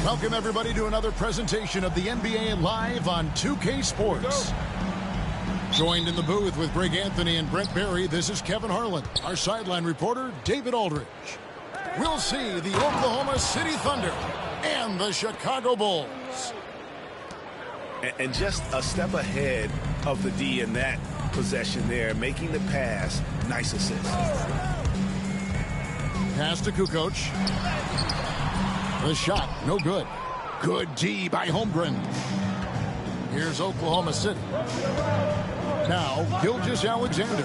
Welcome, everybody, to another presentation of the NBA Live on 2K Sports. Joined in the booth with Greg Anthony and Brent Barry, this is Kevin Harlan. Our sideline reporter, David Aldridge. We'll see the Oklahoma City Thunder and the Chicago Bulls. And just a step ahead of the D in that possession there, making the pass. Nice assist. Pass to Kukoc. The shot, no good. Good D by Holmgren. Here's Oklahoma City. Now, Gilgeous-Alexander.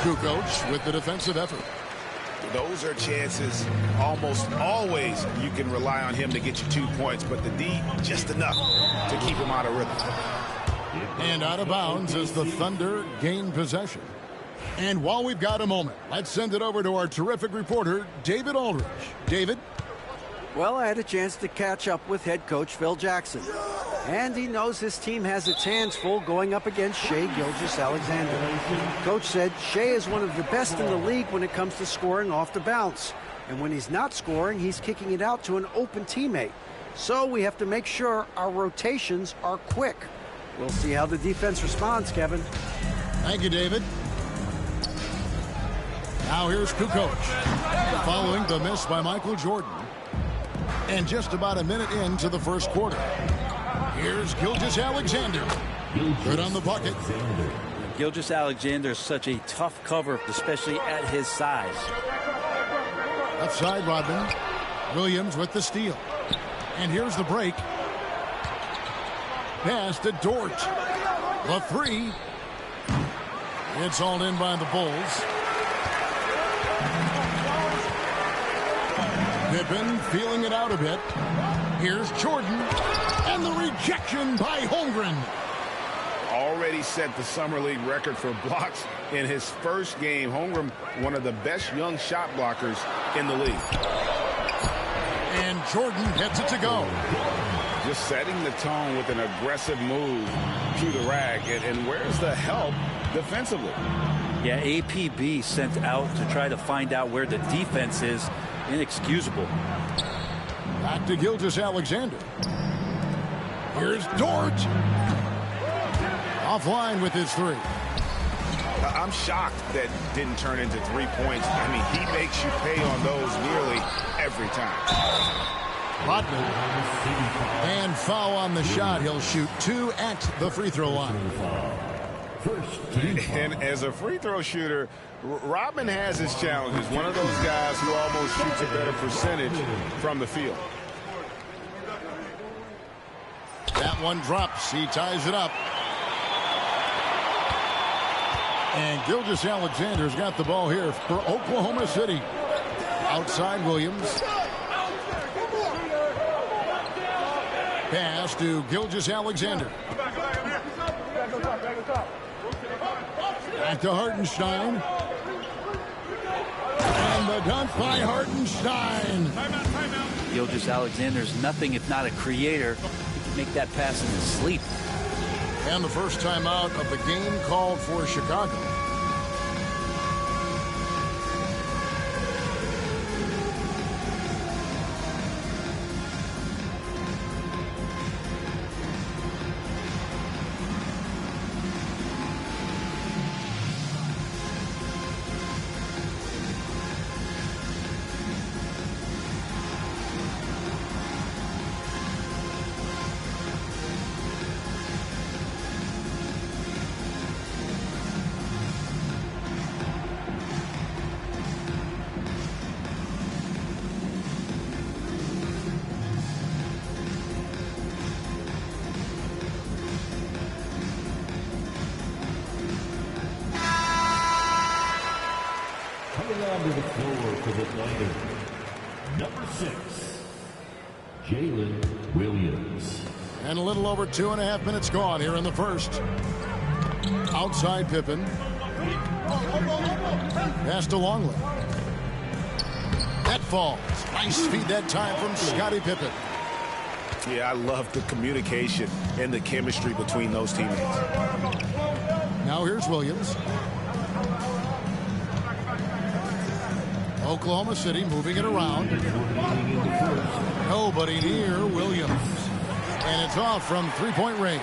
Kukoc with the defensive effort. Those are chances almost always you can rely on him to get you 2 points, but the D just enough to keep him out of rhythm. And out of bounds as the Thunder gain possession. And while we've got a moment, let's send it over to our terrific reporter, David Aldridge. David? Well, I had a chance to catch up with head coach Phil Jackson. And he knows his team has its hands full going up against Shai Gilgeous-Alexander. Coach said Shai is one of the best in the league when it comes to scoring off the bounce. And when he's not scoring, he's kicking it out to an open teammate. So we have to make sure our rotations are quick. We'll see how the defense responds, Kevin. Thank you, David. Now here's Kukoc, following the miss by Michael Jordan. And just about a minute into the first quarter. Here's Gilgeous-Alexander. Good on the bucket. Gilgeous-Alexander is such a tough cover, especially at his size. Left side, Rodman. Williams with the steal. And here's the break. Pass to Dort. The three. It's all in by the Bulls. Pippen feeling it out a bit. Here's Jordan. And the rejection by Holmgren. Already set the Summer League record for blocks in his first game. Holmgren, one of the best young shot blockers in the league. And Jordan gets it to go. Just setting the tone with an aggressive move to the rack. And where's the help defensively? Yeah, APB sent out to try to find out where the defense is. Inexcusable. Back to Gilgeous-Alexander. Here's Dort. Offline with his three. I'm shocked that didn't turn into 3 points. I mean, he makes you pay on those nearly every time. Rodman. And foul on the shot. He'll shoot 2 at the free throw line. And as a free throw shooter, Rodman has his challenges. One of those guys who almost shoots a better percentage from the field. That one drops. He ties it up. And Gilgeous-Alexander's got the ball here for Oklahoma City. Outside Williams. Pass to Gilgeous-Alexander. Back to Hartenstein. And the dunk by Hartenstein. Gilgeous-Alexander's nothing if not a creator. He can make that pass in his sleep. And the first time out of the game called for Chicago. Onto the floor for the Thunder, number 6, Jalen Williams. And a little over 2.5 minutes gone here in the first. Outside Pippen. Pass to Longley. That falls. Nice feed that time from Scottie Pippen. Yeah, I love the communication and the chemistry between those teammates. Now here's Williams. Oklahoma City moving it around. Nobody near Williams. And it's off from three-point range.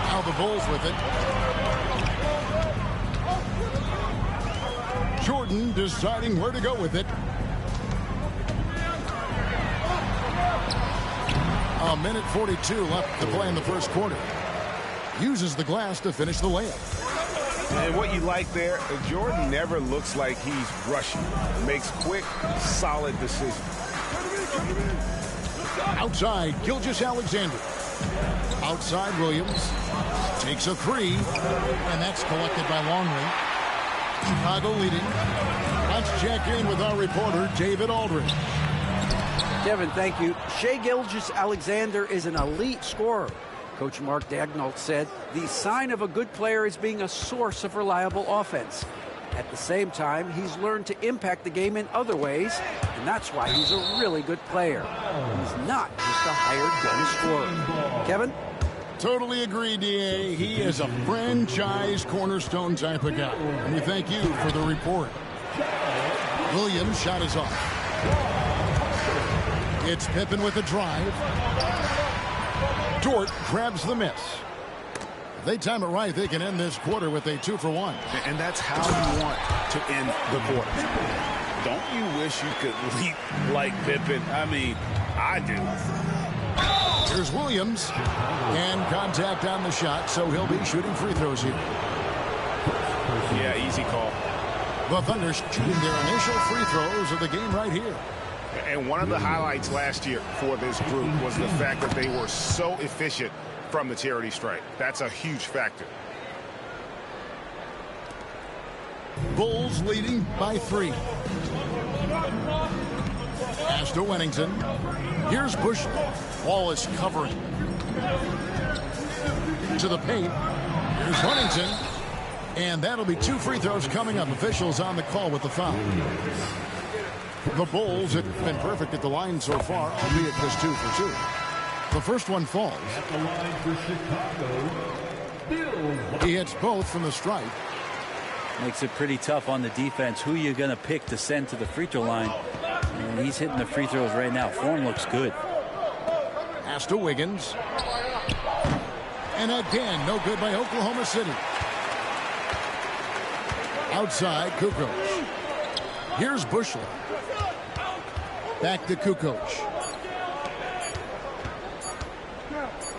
Now the Bulls with it. Jordan deciding where to go with it. A minute 42 left to play in the first quarter. Uses the glass to finish the layup. And what you like there, Jordan never looks like he's rushing. Makes quick, solid decisions. Outside, Gilgeous-Alexander. Outside, Williams. Takes a three. And that's collected by Longley. Chicago leading. Let's check in with our reporter, David Aldridge. Kevin, thank you. Shai Gilgeous-Alexander is an elite scorer. Coach Mark Daigneault said the sign of a good player is being a source of reliable offense. At the same time, he's learned to impact the game in other ways, and that's why he's a really good player. He's not just a hired gun scorer. Kevin? Totally agree, D.A. He is a franchise cornerstone type of guy. And we thank you for the report. Williams' shot is off. It's Pippen with a drive. Dort grabs the miss. If they time it right, they can end this quarter with a 2-for-1. And that's how you want to end the quarter. Don't you wish you could leap like Pippen? I mean, I do. Here's Williams. And contact on the shot, so he'll be shooting free throws here. Yeah, easy call. The Thunder shooting their initial free throws of the game right here. And one of the highlights last year for this group was the fact that they were so efficient from the charity stripe. That's a huge factor. Bulls leading by 3. Pass to Wennington. Here's Bush. Wallace covering. To the paint. Here's Wennington. And that'll be 2 free throws coming up. Officials on the call with the foul. The Bulls have been perfect at the line so far, albeit just 2 for 2. The first one falls. At the line for Chicago, He hits both from the stripe. Makes it pretty tough on the defense. Who you're going to pick to send to the free throw line. And he's hitting the free throws right now. Form looks good. Pass to Wiggins. And again, no good by Oklahoma City. Outside, Kukoc. Here's Bushley. Back to Kukoc.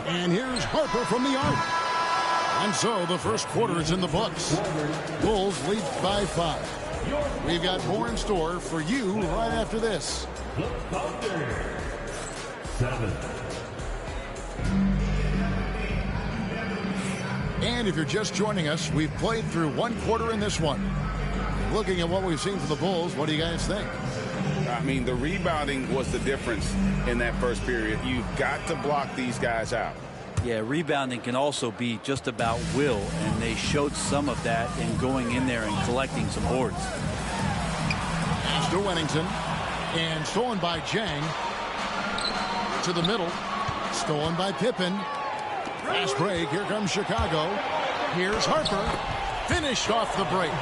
And here's Harper from the arc. And so the first quarter is in the books. Bulls lead by 5. We've got more in store for you right after this. the Thunder. 7. And if you're just joining us, we've played through 1 quarter in this one. Looking at what we've seen from the Bulls, what do you guys think? I mean, the rebounding was the difference in that first period. You've got to block these guys out. Yeah, rebounding can also be just about will, and they showed some of that in going in there and collecting some boards. Pass to Wennington, and stolen by Jang. To the middle, stolen by Pippen. Fast break, here comes Chicago. Here's Harper, finished off the break.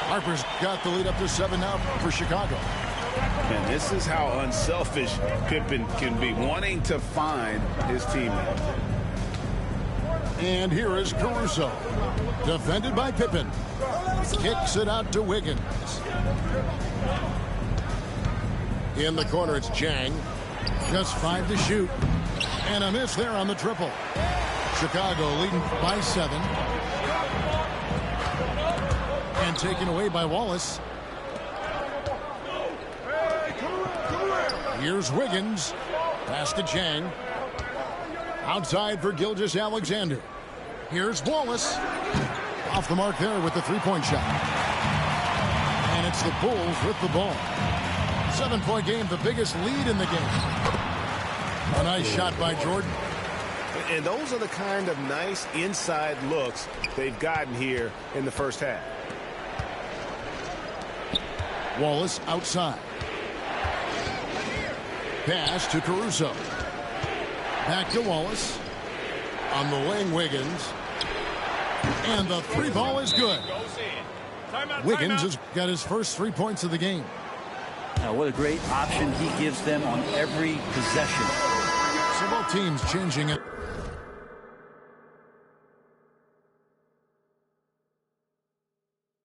Harper's got the lead up to 7 now for Chicago. And this is how unselfish Pippen can be, wanting to find his teammate. And here is Caruso, defended by Pippen. Kicks it out to Wiggins. In the corner, it's Jang. Just 5 to shoot. And a miss there on the triple. Chicago leading by 7. And taken away by Wallace. Here's Wiggins. Pass to Jang. Outside for Gilgeous-Alexander. Here's Wallace. Off the mark there with the three-point shot. And it's the Bulls with the ball. 7-point game, the biggest lead in the game. A nice shot by Jordan. And those are the kind of nice inside looks they've gotten here in the first half. Wallace outside. Pass to Caruso. Back to Wallace. On the wing, Wiggins. And the 3 ball is good. Wiggins has got his first 3 points of the game. Now, what a great option he gives them on every possession. So both teams changing it.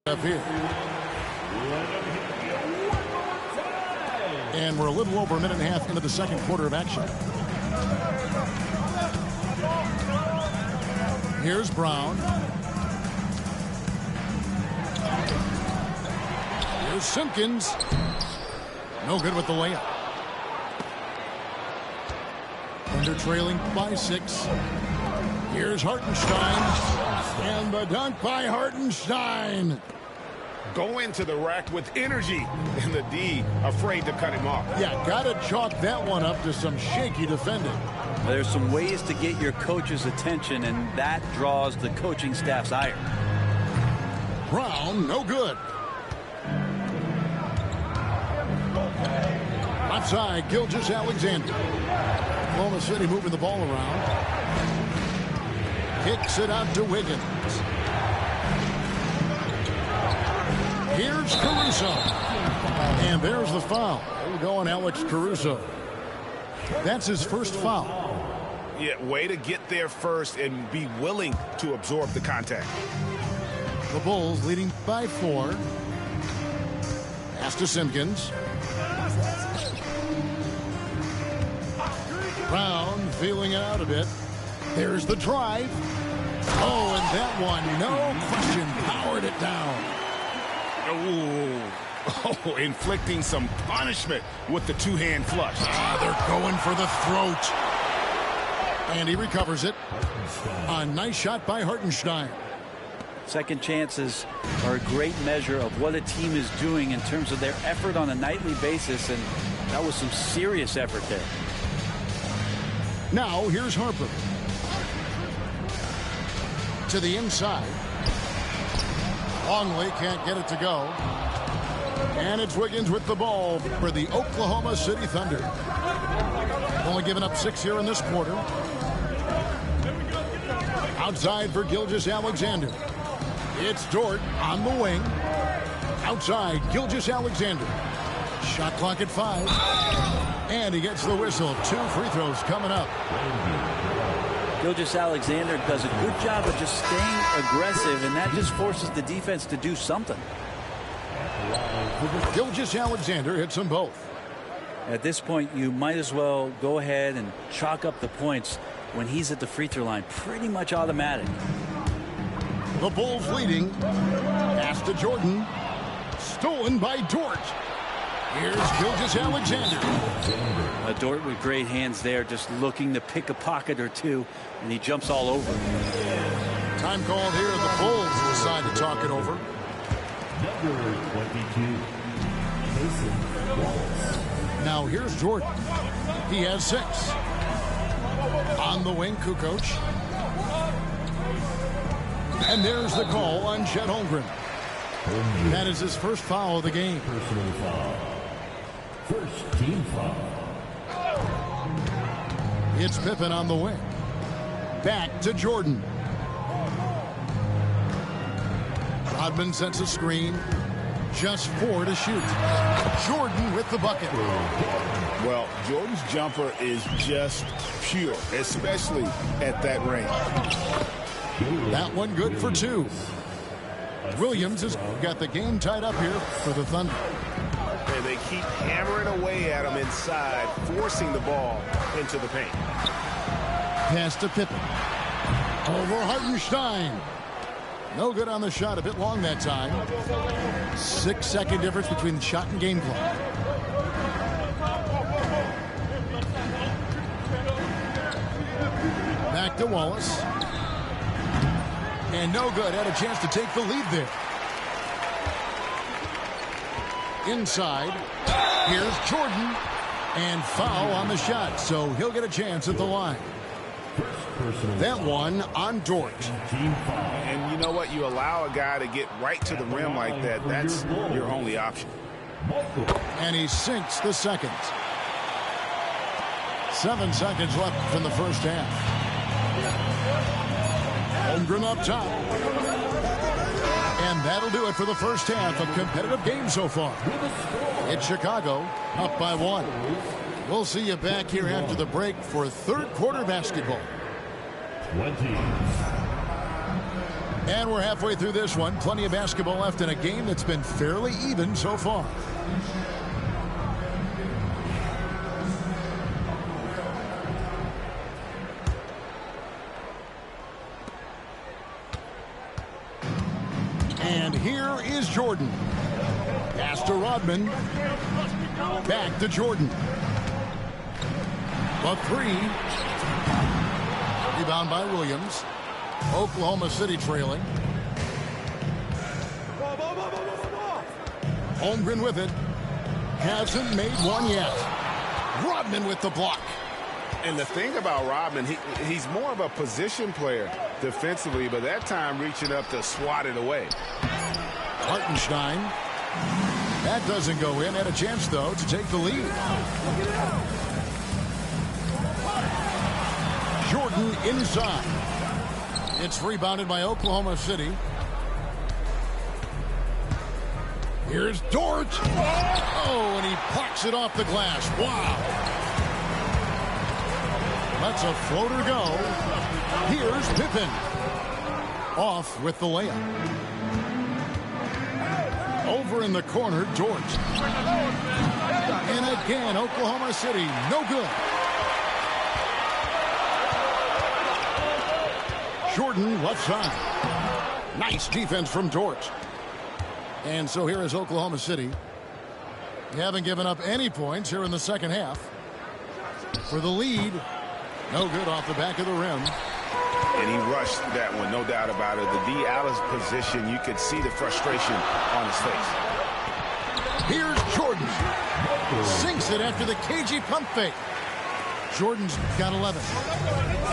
Up here. And we're a little over a minute and a half into the second quarter of action. Here's Brown. Here's Simpkins. No good with the layup. Thunder trailing by 6. Here's Hartenstein. And the dunk by Hartenstein. Go into the rack with energy, and the D afraid to cut him off. Yeah, gotta chalk that one up to some shaky defending. There's some ways to get your coach's attention, and that draws the coaching staff's ire. Brown, no good. Left side, Gilgeous-Alexander. Oklahoma City moving the ball around. Kicks it out to Wiggins. Here's Caruso. And there's the foul. There you go on Alex Caruso. That's his first foul. Yeah, way to get there first and be willing to absorb the contact. The Bulls leading by 4. Pass to Simpkins. Brown feeling it out a bit. There's the drive. Oh, and that one, no question, powered it down. Oh, inflicting some punishment with the two-hand flush. They're going for the throat. And he recovers it. A nice shot by Hartenstein. Second chances are a great measure of what a team is doing in terms of their effort on a nightly basis, and that was some serious effort there. Now here's Harper. To the inside. Longley can't get it to go. And it's Wiggins with the ball for the Oklahoma City Thunder. Only giving up 6 here in this quarter. Outside for Gilgeous-Alexander. It's Dort on the wing. Outside, Gilgeous-Alexander. Shot clock at 5. And he gets the whistle. 2 free throws coming up. Gilgeous-Alexander does a good job of just staying aggressive, and that just forces the defense to do something. Gilgeous-Alexander hits them both. At this point, you might as well go ahead and chalk up the points when he's at the free throw line. Pretty much automatic. The Bulls leading. Pass to Jordan. Stolen by Dort. Here's Gilgeous-Alexander. Dort with great hands there, just looking to pick a pocket or two, and he jumps all over. Time called here. The Bulls decide to talk it over. Number 22, Mason Wallace. Now here's Jordan. He has 6. On the wing, Kukoc. And there's the call on Chet Holmgren. That is his first foul of the game. Personal foul. First team foul. It's Pippen on the wing. Back to Jordan. Rodman sets a screen. Just 4 to shoot. Jordan with the bucket. Well, Jordan's jumper is just pure, especially at that range. That one good for 2. Williams has got the game tied up here for the Thunder. And they keep hammering away at him inside, forcing the ball into the paint. Pass to Pippen. Over Hartenstein. No good on the shot. A bit long that time. 6-second difference between the shot and game clock. Back to Wallace. And no good. Had a chance to take the lead there. Inside. Here's Jordan. And foul on the shot. So he'll get a chance at the line. That one on Dort. And you know what? You allow a guy to get right to the rim like that. That's your only option. And he sinks the second. 7 seconds left in the first half. Holmgren up top. And And that'll do it for the first half of competitive games so far. It's Chicago up by 1. We'll see you back here after the break for third quarter basketball. 20. And we're halfway through this one. Plenty of basketball left in a game that's been fairly even so far. And here is Jordan. Pass to Rodman. Back to Jordan. A 3. Rebound by Williams. Oklahoma City trailing. Holmgren with it. Hasn't made one yet. Rodman with the block. And the thing about Rodman, he's more of a position player defensively, but that time reaching up to swat it away. Hartenstein. That doesn't go in. Had a chance, though, to take the lead. Jordan inside. It's rebounded by Oklahoma City. Here's Dort. Oh, and he plucks it off the glass. Wow. Lets a floater go. Here's Pippen. Off with the layup. Over in the corner, Dort. And again, Oklahoma City, no good. Jordan left side. Nice defense from Dort. And so here is Oklahoma City. They haven't given up any points here in the second half. For the lead, no good off the back of the rim. And he rushed that one, no doubt about it. The D. Alice position, you could see the frustration on his face. Here's Jordan. Sinks it after the cagey pump fake. Jordan's got 11.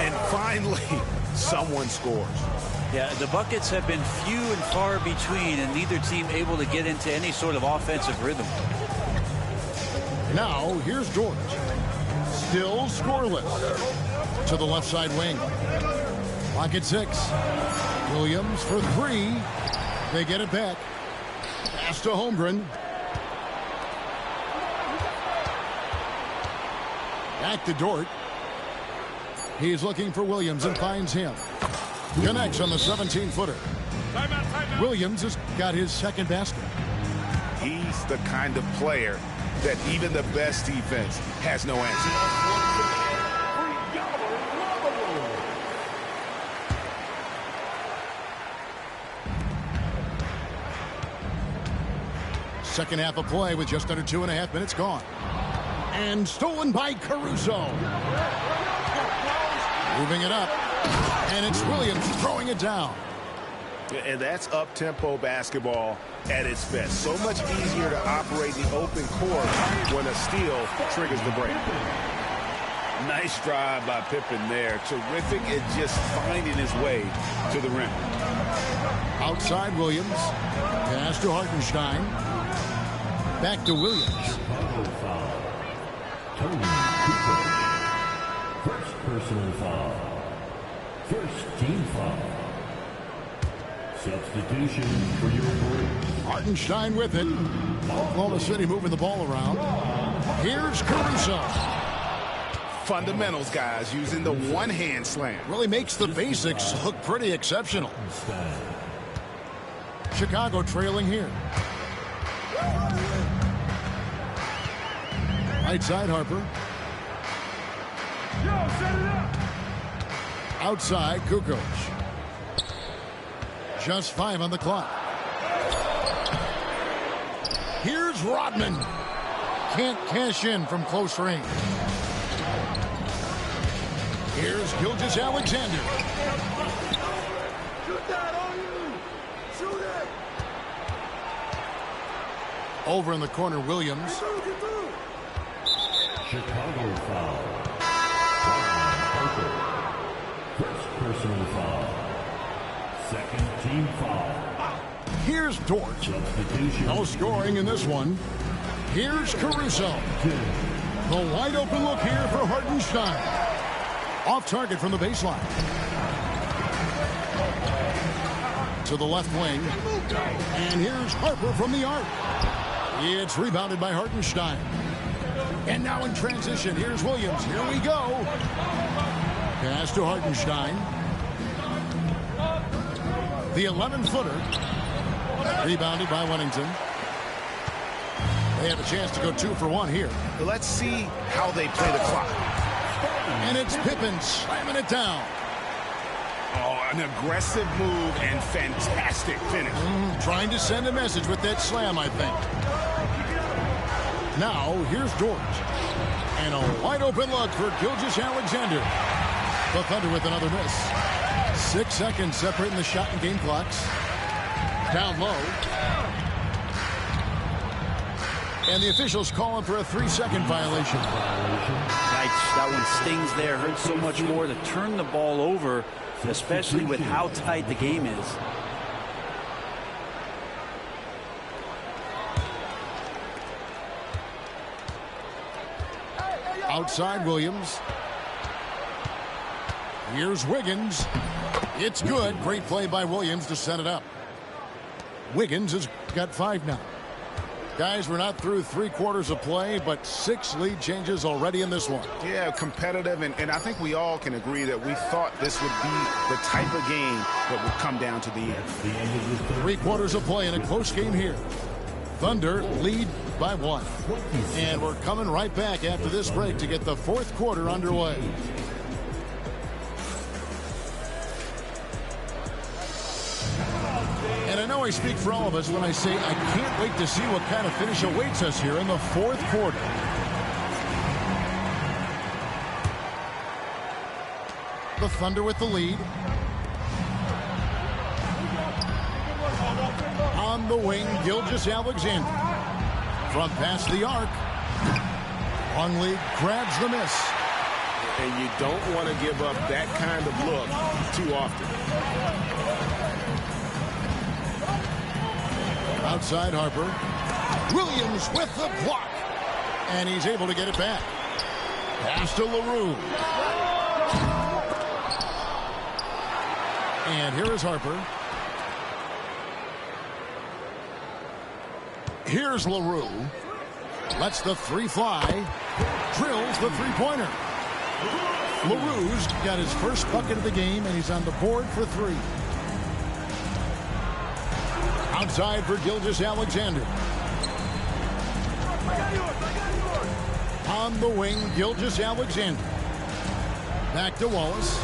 And finally, someone scores. Yeah, the buckets have been few and far between, and neither team able to get into any sort of offensive rhythm. Now, here's Dort. Still scoreless. To the left side wing. Clock at 6. Williams for 3. They get it back. Pass to Holmgren. Back to Dort. He's looking for Williams and finds him. Connects on the 17-footer. Williams has got his second basket. He's the kind of player that even the best defense has no answer. Second half of play with just under 2.5 minutes gone. And stolen by Caruso. Moving it up. And it's Williams throwing it down. And that's up-tempo basketball at its best. So much easier to operate the open court when a steal triggers the break. Nice drive by Pippen there. Terrific at just finding his way to the rim. Outside Williams. Pass to Hartenstein. Back to Williams. Tony Cooper. First personal foul. First team foul. Substitution for your break. Hartenstein with it. Oklahoma City moving the ball around. Here's Caruso. Fundamentals, guys, using the one-hand slam. Really makes the basics look pretty exceptional. Chicago trailing here. Right side, Harper. Outside, Kukoc. Just 5 on the clock. Here's Rodman. Can't cash in from close range. Here's Gilgeous Alexander. Shoot that on you. Shoot it. Over in the corner, Williams. Chicago foul. Parker. First personal foul. Second team foul. Here's Dort. Substitution. No scoring in this one. Here's Caruso. The wide open look here for Hartenstein. Off target from the baseline. to the left wing. And here's Harper from the arc. It's rebounded by Hartenstein. And now in transition, here's Williams. Here we go. Pass to Hartenstein. The 11-footer. Rebounded by Wennington. They have a chance to go 2 for 1 here. Let's see how they play the clock. And it's Pippen slamming it down. Oh, an aggressive move and fantastic finish. Trying to send a message with that slam, I think. Now, here's George. And a wide open look for Gilgeous-Alexander. The Thunder with another miss. 6 seconds separating the shot and game clocks. Down low. And the officials calling for a 3-second violation. That one stings there. Hurts so much more to turn the ball over, especially with how tight the game is. Outside Williams. Here's Wiggins. It's good. Great play by Williams to set it up. Wiggins has got 5 now. Guys, we're not through 3 quarters of play, but 6 lead changes already in this one. Yeah, competitive, and I think we all can agree that we thought this would be the type of game that would come down to the end. 3 quarters of play in a close game here. Thunder lead by 1. And we're coming right back after this break to get the 4th quarter underway. And I know I speak for all of us when I say I can't wait to see what kind of finish awaits us here in the 4th quarter. The Thunder with the lead. On the wing, Gilgeous-Alexander. Front past the arc. Longley grabs the miss. And you don't want to give up that kind of look too often. Outside Harper. Williams with the block. And he's able to get it back. Pass to LaRue. And here is Harper. Here's LaRue. Lets the 3 fly. Drills the 3-pointer. LaRue's got his first bucket of the game, and he's on the board for 3. Outside for Gilgeous-Alexander. On the wing, Gilgeous-Alexander. Back to Wallace.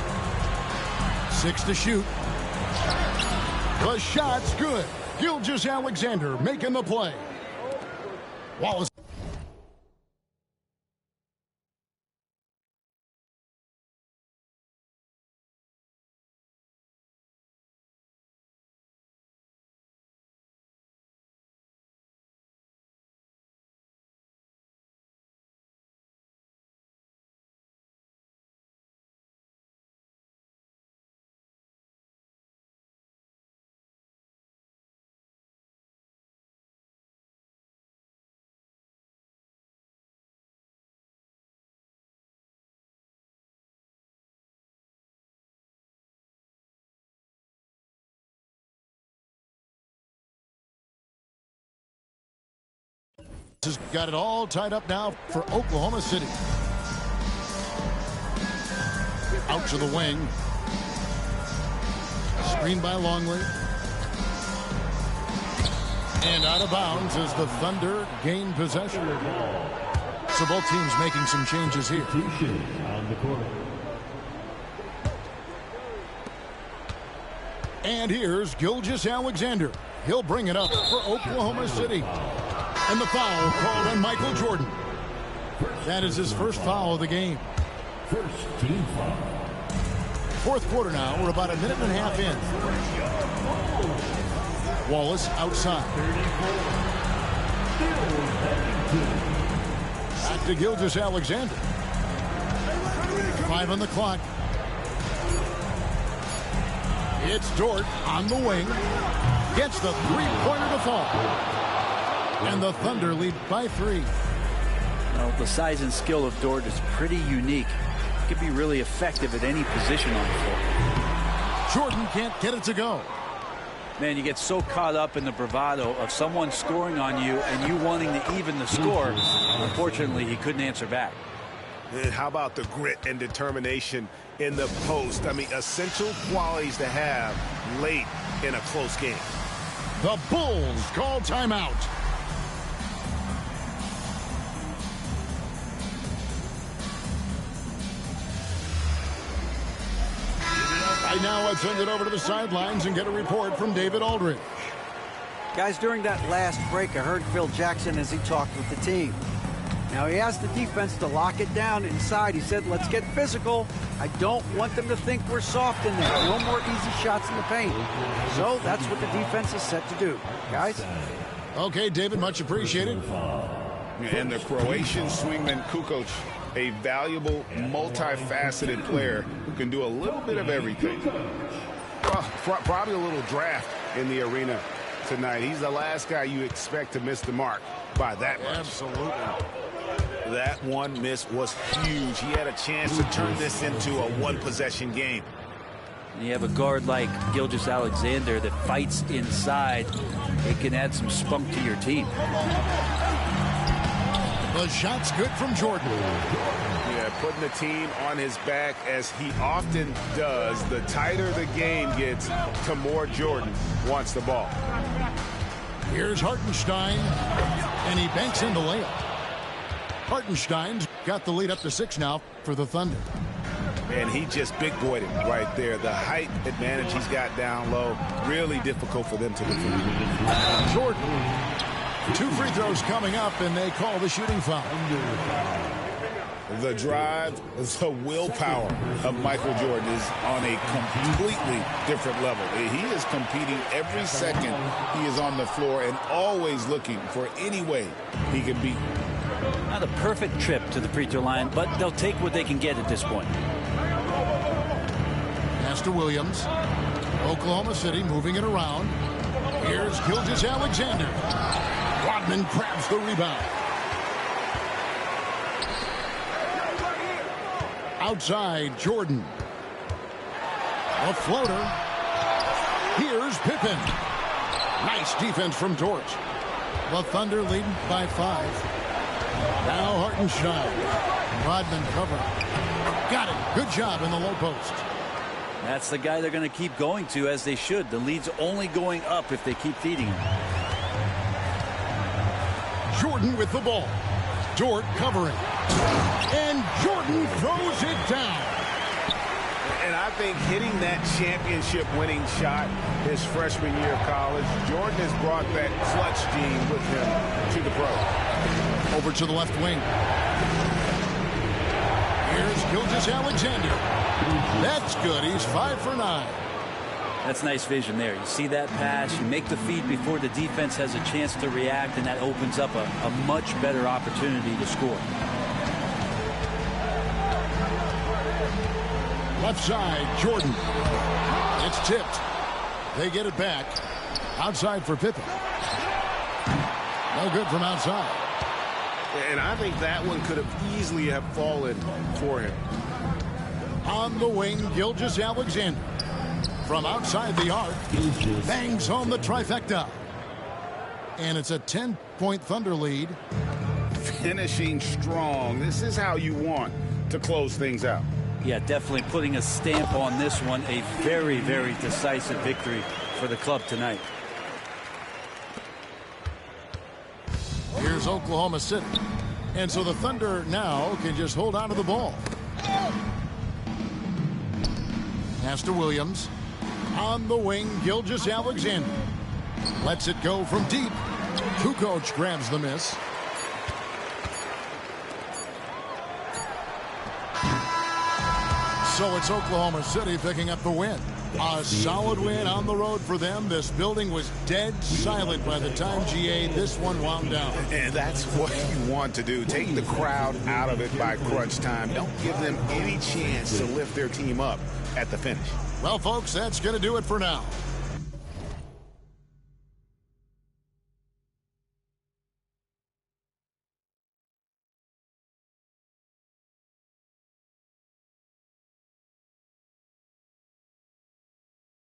6 to shoot. The shot's good. Gilgeous-Alexander making the play. Wallace. Has got it all tied up now for Oklahoma City. Out to the wing. Screened by Longley. And out of bounds as the Thunder gain possession. So both teams making some changes here. And here's Gilgeous-Alexander. He'll bring it up for Oklahoma City. And the foul called on Michael Jordan. That is his first foul of the game. First team foul. 4th quarter now. We're about a minute and a half in. Wallace outside. Back to Gilgeous-Alexander. 5 on the clock. It's Dort on the wing. Gets the 3-pointer to fall. And the Thunder lead by 3. Well, the size and skill of Dort is pretty unique. He can be really effective at any position on the floor. Jordan can't get it to go. Man, you get so caught up in the bravado of someone scoring on you and you wanting to even the score. Unfortunately, he couldn't answer back. And how about the grit and determination in the post? I mean, essential qualities to have late in a close game. The Bulls call timeout. Right now, let's send it over to the sidelines and get a report from David Aldridge. Guys, during that last break, I heard Phil Jackson as he talked with the team. Now, he asked the defense to lock it down inside. He said, let's get physical. I don't want them to think we're soft in there. No more easy shots in the paint. So that's what the defense is set to do. Guys? Okay, David, much appreciated. And the Croatian swingman Kukoc, a valuable, multifaceted player who can do a little bit of everything. Probably a little draft in the arena tonight. He's the last guy you expect to miss the mark by that much. Absolutely. That one miss was huge. He had a chance to turn this into a one-possession game. And you have a guard like Gilgeous-Alexander that fights inside. It can add some spunk to your team. The shot's good from Jordan. Yeah, putting the team on his back as he often does. The tighter the game gets, the more Jordan wants the ball. Here's Hartenstein, and he banks in the layup. Hartenstein's got the lead up to 6 now for the Thunder. And he just big-boyed him right there. The height advantage he's got down low, really difficult for them to defend. Jordan, 2 free throws coming up, and they call the shooting foul. The drive, the willpower of Michael Jordan is on a completely different level. He is competing every second he is on the floor and always looking for any way he can beat. Not a perfect trip to the free throw line, but they'll take what they can get at this point. Pass to Williams. Oklahoma City moving it around. Here's Gilgeous-Alexander. Rodman grabs the rebound. Outside, Jordan. A floater. Here's Pippen. Nice defense from Dort. The Thunder leading by 5. Now Hartenstein. Rodman cover. Got it. Good job in the low post. That's the guy they're going to keep going to, as they should. The lead's only going up if they keep feeding him. Jordan with the ball. Dort covering. And Jordan throws it down. And I think hitting that championship-winning shot his freshman year of college, Jordan has brought that clutch gene with him to the pro. Over to the left wing. Here's Gilgeous-Alexander. That's good. He's 5 for 9. That's nice vision there. You see that pass, you make the feed before the defense has a chance to react, and that opens up a much better opportunity to score. Left side, Jordan. It's tipped. They get it back. Outside for Pippen. No good from outside. And I think that one could have easily have fallen for him. On the wing, Gilgeous-Alexander. From outside the arc, bangs home the trifecta. And it's a 10-point Thunder lead. Finishing strong. This is how you want to close things out. Yeah, definitely putting a stamp on this one. A very, very decisive victory for the club tonight. Here's Oklahoma City. And so the Thunder now can just hold on to the ball. Pass to Williams. On the wing, Gilgeous-Alexander. Lets it go from deep. Kukoc grabs the miss. So it's Oklahoma City picking up the win. A solid win on the road for them. This building was dead silent by the time, GA, this one wound down. And that's what you want to do. Take the crowd out of it by crunch time. Don't give them any chance to lift their team up at the finish. Well, folks, that's going to do it for now.